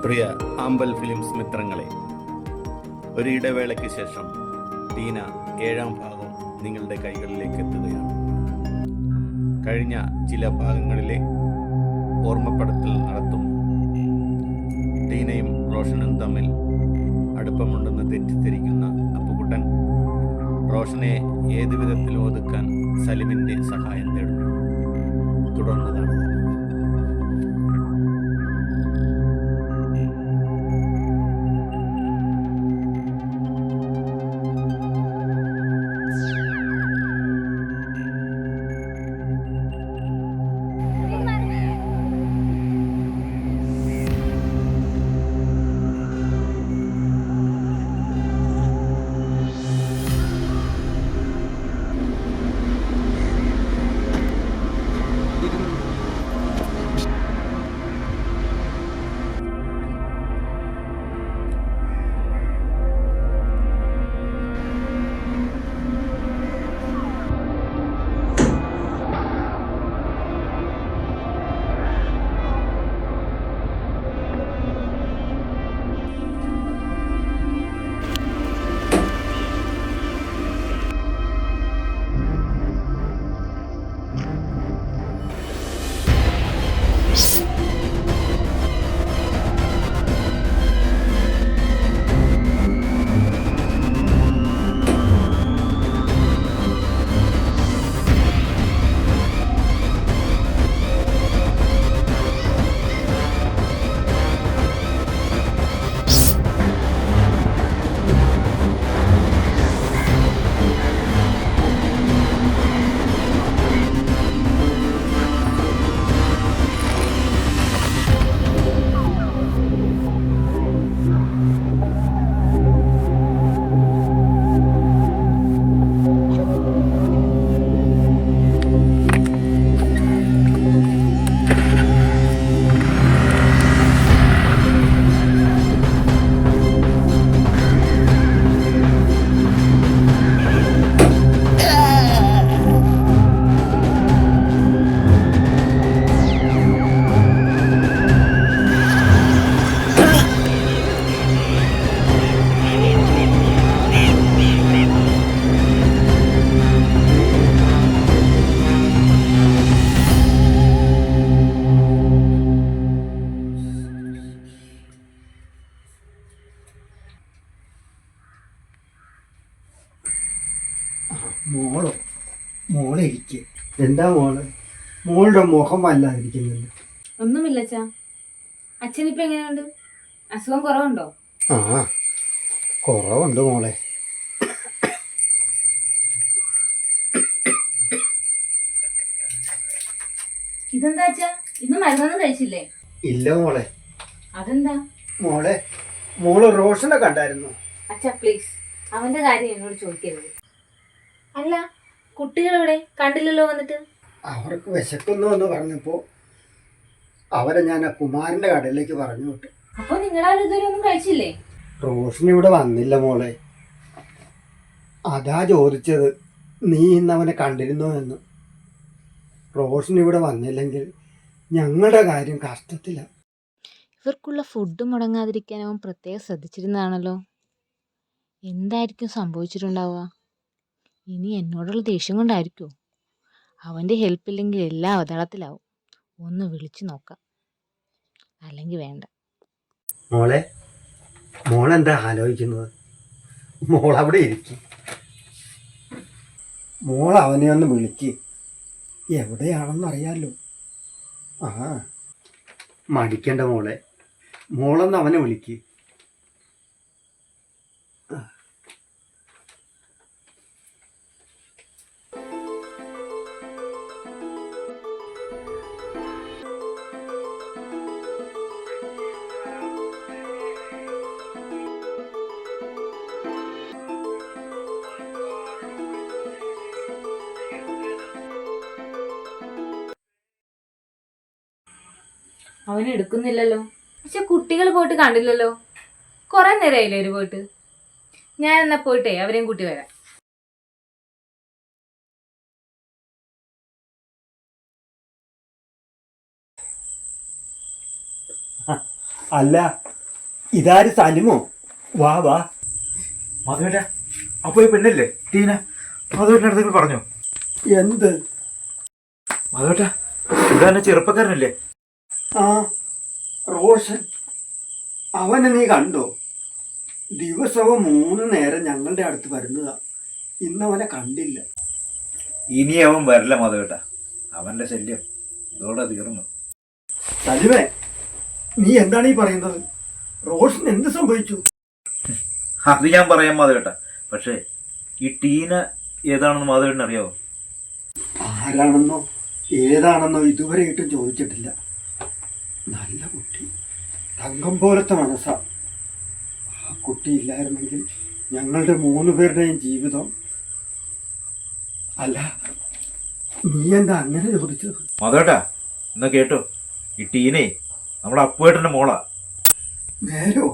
പ്രിയ ആമ്പൽ ഫിലിംസ് മിത്രങ്ങളെ, ഒരു ഇടവേളയ്ക്ക് ശേഷം ടീന 7ാം ഭാഗം നിങ്ങളുടെ കൈകളിലേക്ക് എത്തുകയാണ്. കഴിഞ്ഞ ചില ഭാഗങ്ങളിലെ ഓർമ്മപ്പെടുത്തൽ നടത്തും. ടീനയും റോഷനും തമ്മിൽ അടുപ്പമുണ്ടെന്ന് തെറ്റിദ്ധരിക്കുന്ന അപ്പുകുട്ടൻ റോഷനെ ഏതു വിധത്തിൽ ഒതുക്കാൻ സലിമിൻ്റെ സഹായം തേടുന്നു. തുടർന്നതാണ് മോളെ ഇരിക്കെ. എന്താ മോളുടെ മുഖം വല്ലാതിരിക്കുന്നില്ല. ഒന്നുമില്ല അച്ഛാ. അച്ഛനിപ്പോ എങ്ങനെയുണ്ട്? അസുഖം കുറവുണ്ടോ? ആ, കുറവുണ്ട് മോളെ. ഇതെന്താ അച്ഛാ, ഇന്ന് മരുന്നൊന്നും കഴിച്ചില്ലേ? ഇല്ല മോളെ. അതെന്താ മോള് റോഷനെ കണ്ടായിരുന്നു? അച്ഛാ പ്ലീസ്, അവന്റെ കാര്യം എന്നോട് ചോദിക്കരുത്. അല്ല, കുട്ടികളെവിടെ? കണ്ടില്ലല്ലോ വന്നിട്ട്. അവർക്ക് വിശക്കുന്നു എന്ന് പറഞ്ഞപ്പോ അവരെ ഞാൻ ആ കുമാരന്റെ കടയിലേക്ക് പറഞ്ഞു വിട്ടു. അപ്പൊ നിങ്ങളാരും ഇതുവരെ ഒന്നും കഴിച്ചില്ലേ? റോഷൻ ഇവിടെ വന്നില്ല മോളെ. അതാ ചോദിച്ചത്, നീ ഇന്ന് അവനെ കണ്ടിരുന്നോ എന്ന്. റോഷൻ ഇവിടെ വന്നില്ലെങ്കിൽ ഞങ്ങളുടെ കാര്യം കഷ്ടത്തിലാണ്. ഇവർക്കുള്ള ഫുഡ് മുടങ്ങാതിരിക്കാൻ അവൻ പ്രത്യേകം ശ്രദ്ധിച്ചിരുന്നതാണല്ലോ. എന്തായിരിക്കും സംഭവിച്ചിട്ടുണ്ടാവുക? ഇനി എന്നോടുള്ള ദേഷ്യം കൊണ്ടായിരിക്കുമോ? അവൻ്റെ ഹെൽപ്പില്ലെങ്കിൽ എല്ലാം അവതാളത്തിലാവും. ഒന്ന് വിളിച്ചു നോക്കാം, അല്ലെങ്കിൽ വേണ്ട. മോളെന്താ ആലോചിക്കുന്നത്? മോളവിടെ ഇരിക്കും. മോൾ അവനെ ഒന്ന് വിളിക്ക്. എവിടെയാണെന്നറിയാലോ. ആ, മടിക്കണ്ട മോളെ. മോളൊന്ന് അവനെ വിളിക്ക്. അവൻ എടുക്കുന്നില്ലല്ലോ. പക്ഷെ കുട്ടികൾ പോയിട്ട് കണ്ടില്ലല്ലോ. കുറെ നേരമായില്ലേ അവര് പോയിട്ട്. ഞാൻ എന്നാ പോയിട്ടേ അവരെയും കൂട്ടി വരാം. അല്ല, ഇതാര് സലിമോ? വാ വാ. മാധവേട്ട, അപ്പൊ ഈ പെണ്ണല്ലേ ടീന? മാധവേട്ടൻ്റെ അടുത്ത് പറഞ്ഞോ? എന്ത്? മാധവേട്ട, ഇവിടെ തന്നെ ചെറുപ്പക്കാരനല്ലേ? ആ, റോഷൻ. അവനെ നീ കണ്ടോ? ദിവസവും 3 നേരം ഞങ്ങളുടെ അടുത്ത് വരുന്നതാ. ഇന്നവനെ കണ്ടില്ല. ഇനി അവൻ വരില്ല മാധവേട്ട. അവന്റെ ശല്യം ഇതോടെ തീർന്നു. സലിമേ, നീ എന്താണ് ഈ പറയുന്നത്? റോഷൻ എന്ത് സംഭവിച്ചു? അത് ഞാൻ പറയാം മാധവേട്ട. പക്ഷേ ഈ ടീന ഏതാണെന്ന് മാധവേട്ടന് അറിയാവോ? ആരാണെന്നോ ഏതാണെന്നോ ഇതുവരെ ഇട്ടും ചോദിച്ചിട്ടില്ല. നല്ല കുട്ടി, തങ്കം പോലത്തെ മനസ്സാ. ആ കുട്ടി ഇല്ലായിരുന്നെങ്കിൽ ഞങ്ങളുടെ 3 പേരുടെയും ജീവിതം. അല്ല, നീ എന്താ അങ്ങനെ ചോദിച്ചത്? മാധവേട്ട, എന്നാ കേട്ടോ, ഈ ടീനേ നമ്മുടെ അപ്പുവേട്ടന്റെ മോളാ. നേരോ?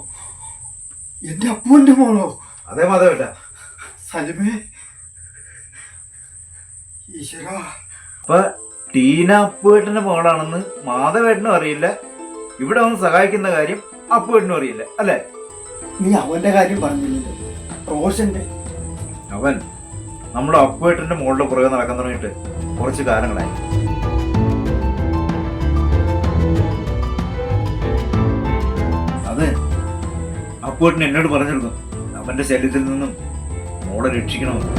എന്റെ അപ്പുവിന്റെ മോളോ? അതെ മാധവേട്ട. സലിമേ, ഈശ്വരാ. അപ്പൊ ടീന അപ്പുവേട്ടന്റെ മോളാണെന്ന് മാധവേട്ടനും അറിയില്ല, ഇവിടെ വന്ന് സഹായിക്കുന്ന കാര്യം അപ്പുവേട്ടനും അറിയില്ല, അല്ലേ? നീ അവന്റെ കാര്യം പറഞ്ഞില്ലല്ലോ, റോഷന്റെ. അവൻ നമ്മുടെ അപ്പുവേട്ടന്റെ മോളുടെ പുറകെ നടക്കാൻ തുടങ്ങിയിട്ട് കുറച്ച് കാലങ്ങളായി. അത് അപ്പുവേട്ടൻ എന്നോട് പറഞ്ഞിരുന്നു, അവന്റെ ശല്യത്തിൽ നിന്നും മോളെ രക്ഷിക്കണമെന്ന്.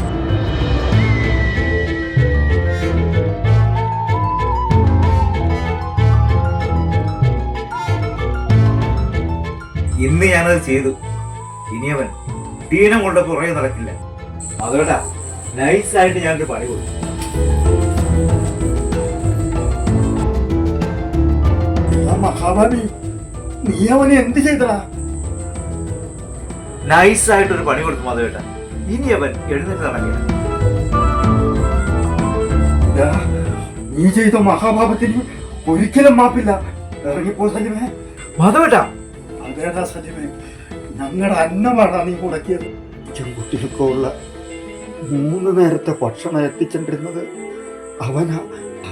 ഇന്ന് ഞാനത് ചെയ്തു. ഇനി അവൻ ടീന മോളുടെ പുറകെ നടക്കില്ല. അതോടാ നൈസായിട്ട് ഞാനൊരു പണി കൊടുത്തു. മഹാഭാവി, നീ അവനെ എന്ത് ചെയ്തടാ? നൈസായിട്ടൊരു പണി കൊടുത്തു മാധവേട്ട. ഇനി അവൻ എഴുന്നേറ്റ് നടക്കില്ല. ഇതാ, നീ ചെയ്ത മഹാഭാവത്തിന് ഒരിക്കലും മാപ്പില്ല. ഇറങ്ങിപ്പോ സലിമേ. മാധവേട്ട, അതേടാ സലിമേ, ഞങ്ങളുടെ അന്നമാണ് നീ മുടക്കിയത്. കുട്ടികൾക്കോ ഉള്ള 3 നേരത്തെ ഭക്ഷണം എത്തിച്ചിട്ടിരുന്നത്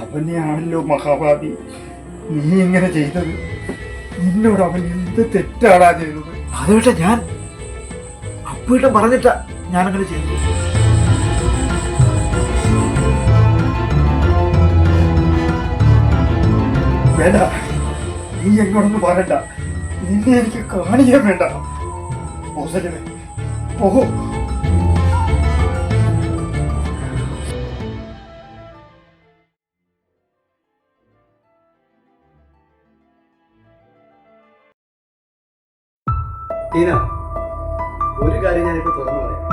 അവനെയാണല്ലോ മഹാഭാവി. നീ ഇങ്ങനെ ചെയ്തത്, നിന്നോട് അവൻ എന്ത് തെറ്റാടാ ചെയ്തത്? മാധവേട്ട, ഞാൻ അപ്പുവേട്ടൻ പറഞ്ഞിട്ടാ ഞാനങ്ങനെ ചെയ്തു. വേണ്ട, നീ എന്നോടൊന്നും പറയണ്ട. നിന്നെ എനിക്ക് കാണിക്കാൻ വേണ്ട. സലിമേ, പോകൂ. ടീന, ഒരു കാര്യം ഞാനിപ്പോ തുറന്നു പറയാം.